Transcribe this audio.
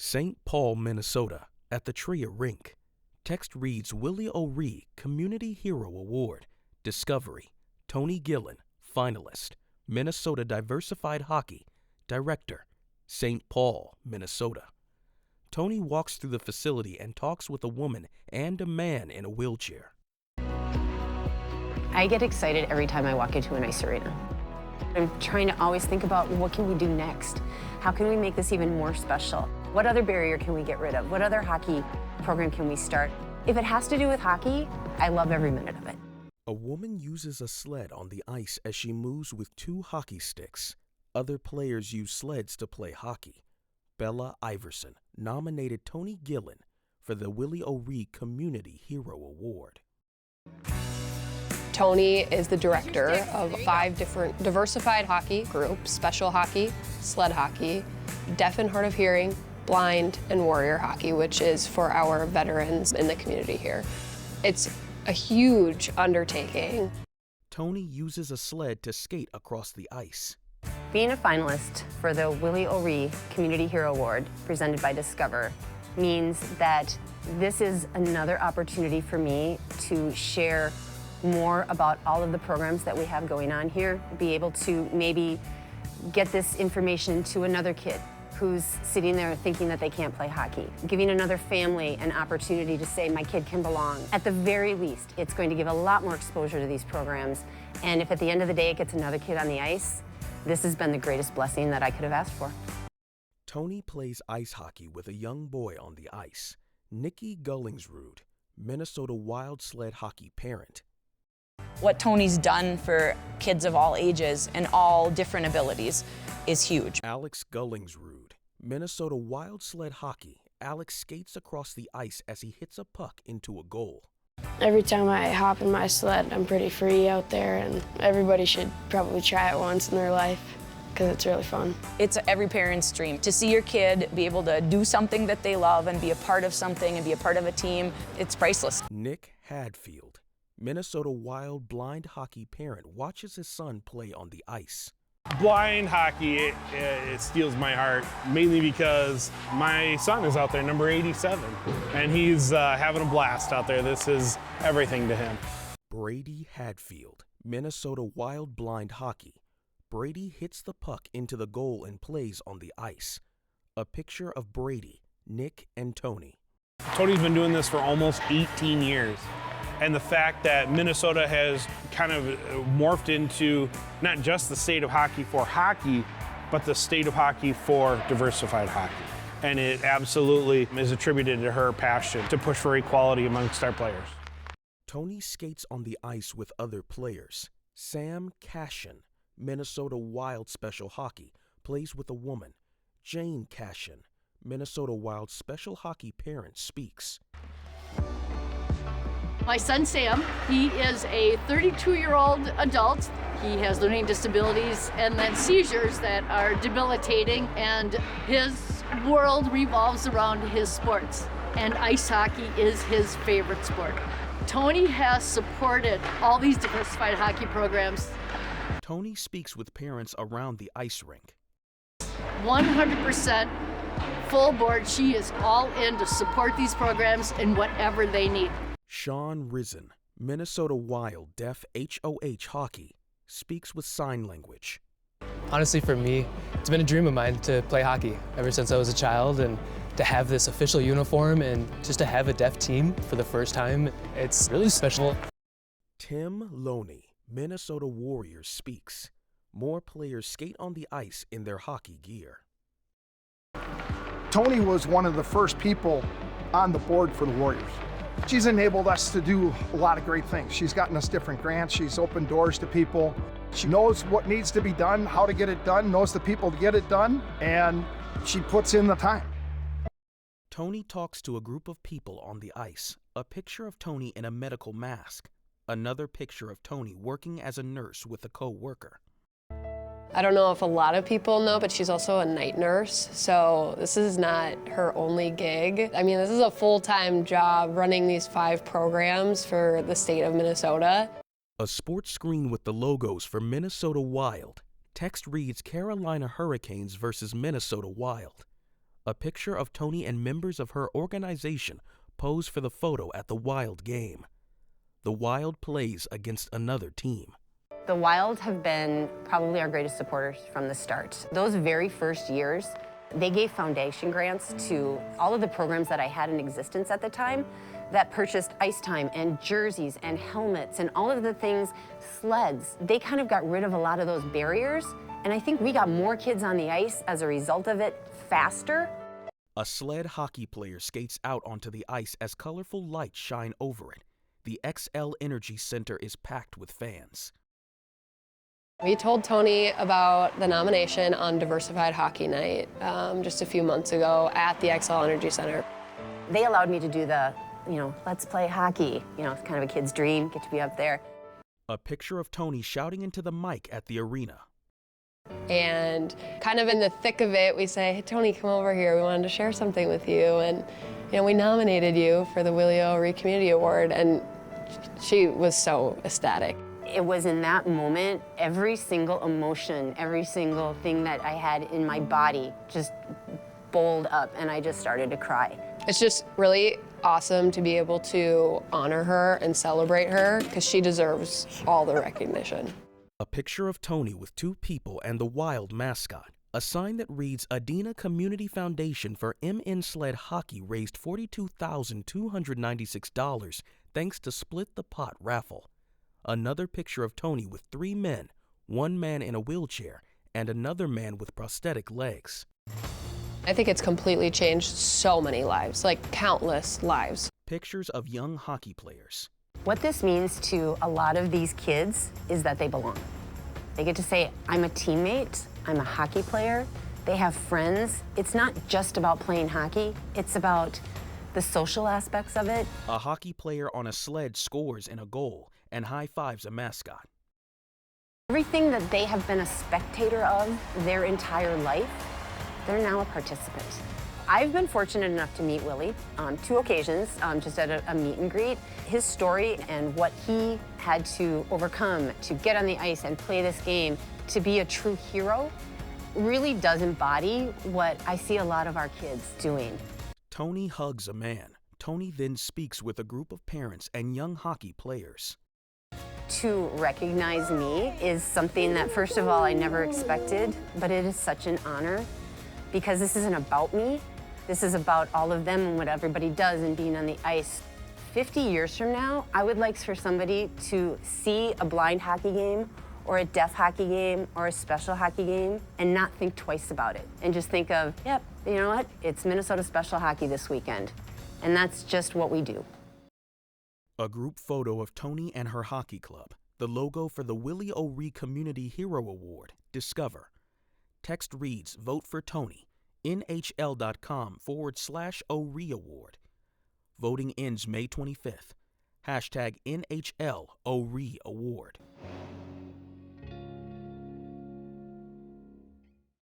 St. Paul, Minnesota, at the Tria Rink. Text reads Willie O'Ree Community Hero Award, Discovery, Tony Gillen, finalist, Minnesota Diversified Hockey, Director, St. Paul, Minnesota. Tony walks through the facility and talks with a woman and a man in a wheelchair. I get excited every time I walk into an ice arena. I'm trying to always think about what can we do next? How can we make this even more special? What other barrier can we get rid of? What other hockey program can we start? If it has to do with hockey, I love every minute of it. A woman uses a sled on the ice as she moves with 2 hockey sticks. Other players use sleds to play hockey. Bella Iverson nominated Tony Gillen for the Willie O'Ree Community Hero Award. Tony is the director of 5 different diversified hockey groups: special hockey, sled hockey, deaf and hard of hearing, blind, and warrior hockey, which is for our veterans in the community here. It's a huge undertaking. Tony uses a sled to skate across the ice. Being a finalist for the Willie O'Ree Community Hero Award presented by Discover means that this is another opportunity for me to share more about all of the programs that we have going on here, be able to maybe get this information to another kid who's sitting there thinking that they can't play hockey, giving another family an opportunity to say, my kid can belong. At the very least, it's going to give a lot more exposure to these programs, and if at the end of the day it gets another kid on the ice, this has been the greatest blessing that I could have asked for. Tony plays ice hockey with a young boy on the ice, Nikki Gullingsrud, Minnesota Wild sled hockey parent. What Tony's done for kids of all ages and all different abilities is huge. Alex Gullingsrud, Minnesota Wild sled hockey. Alex skates across the ice as he hits a puck into a goal. Every time I hop in my sled, I'm pretty free out there, and everybody should probably try it once in their life because it's really fun. It's every parent's dream to see your kid be able to do something that they love and be a part of something and be a part of a team. It's priceless. Nick Hadfield, Minnesota Wild blind hockey parent, watches his son play on the ice. Blind hockey, it steals my heart, mainly because my son is out there, number 87, and he's having a blast out there. This is everything to him. Brady Hadfield, Minnesota Wild blind hockey. Brady hits the puck into the goal and plays on the ice. A picture of Brady, Nick, and Tony. Tony's been doing this for almost 18 years. And the fact that Minnesota has kind of morphed into not just the state of hockey for hockey, but the state of hockey for diversified hockey. And it absolutely is attributed to her passion to push for equality amongst our players. Tony skates on the ice with other players. Sam Cashin, Minnesota Wild Special Hockey, plays with a woman. Jane Cashin, Minnesota Wild Special Hockey parent, speaks. My son Sam, he is a 32-year-old adult. He has learning disabilities and then seizures that are debilitating, and his world revolves around his sports, and ice hockey is his favorite sport. Tony has supported all these diversified hockey programs. Tony speaks with parents around the ice rink. 100% full board. She is all in to support these programs in whatever they need. Sean Risen, Minnesota Wild Deaf HOH Hockey, speaks with sign language. Honestly, for me, it's been a dream of mine to play hockey ever since I was a child, and to have this official uniform and just to have a deaf team for the first time, it's really special. Tim Loney, Minnesota Warriors, speaks. More players skate on the ice in their hockey gear. Tony was one of the first people on the board for the Warriors. She's enabled us to do a lot of great things. She's gotten us different grants. She's opened doors to people. She knows what needs to be done, how to get it done, knows the people to get it done, and she puts in the time. Tony talks to a group of people on the ice. A picture of Tony in a medical mask. Another picture of Tony working as a nurse with a co-worker. I don't know if a lot of people know, but she's also a night nurse, so this is not her only gig. I mean, this is a full-time job running these 5 programs for the state of Minnesota. A sports screen with the logos for Minnesota Wild. Text reads Carolina Hurricanes versus Minnesota Wild. A picture of Tony and members of her organization pose for the photo at the Wild game. The Wild plays against another team. The Wild have been probably our greatest supporters from the start. Those very first years, they gave foundation grants to all of the programs that I had in existence at the time that purchased ice time and jerseys and helmets and all of the things, sleds. They kind of got rid of a lot of those barriers, and I think we got more kids on the ice as a result of it faster. A sled hockey player skates out onto the ice as colorful lights shine over it. The XL Energy Center is packed with fans. We told Tony about the nomination on Diversified Hockey Night just a few months ago at the XL Energy Center. They allowed me to do the, let's play hockey. It's kind of a kid's dream, get to be up there. A picture of Tony shouting into the mic at the arena. And kind of in the thick of it, we say, hey, Tony, come over here. We wanted to share something with you. And, we nominated you for the Willie O'Ree Community Award. And she was so ecstatic. It was in that moment, every single emotion, every single thing that I had in my body just bowled up, and I just started to cry. It's just really awesome to be able to honor her and celebrate her, because she deserves all the recognition. A picture of Tony with two people and the Wild mascot. A sign that reads, Adena Community Foundation for MN Sled Hockey raised $42,296 thanks to Split the Pot raffle. Another picture of Tony with three men, one man in a wheelchair, and another man with prosthetic legs. I think it's completely changed so many lives, like countless lives. Pictures of young hockey players. What this means to a lot of these kids is that they belong. They get to say, I'm a teammate, I'm a hockey player, they have friends. It's not just about playing hockey, it's about the social aspects of it. A hockey player on a sled scores in a goal and high-fives a mascot. Everything that they have been a spectator of their entire life, they're now a participant. I've been fortunate enough to meet Willie on 2 occasions, just at a meet and greet. His story and what he had to overcome to get on the ice and play this game, to be a true hero, really does embody what I see a lot of our kids doing. Tony hugs a man. Tony then speaks with a group of parents and young hockey players. To recognize me is something that, first of all, I never expected, but it is such an honor because this isn't about me. This is about all of them and what everybody does and being on the ice. 50 years from now, I would like for somebody to see a blind hockey game or a deaf hockey game or a special hockey game and not think twice about it and just think of, yep, you know what? It's Minnesota Special Hockey this weekend. And that's just what we do. A group photo of Tony and her hockey club. The logo for the Willie O'Ree Community Hero Award, Discover. Text reads, vote for Tony, nhl.com/O'Ree Award. Voting ends May 25th. #NHL O'Ree Award.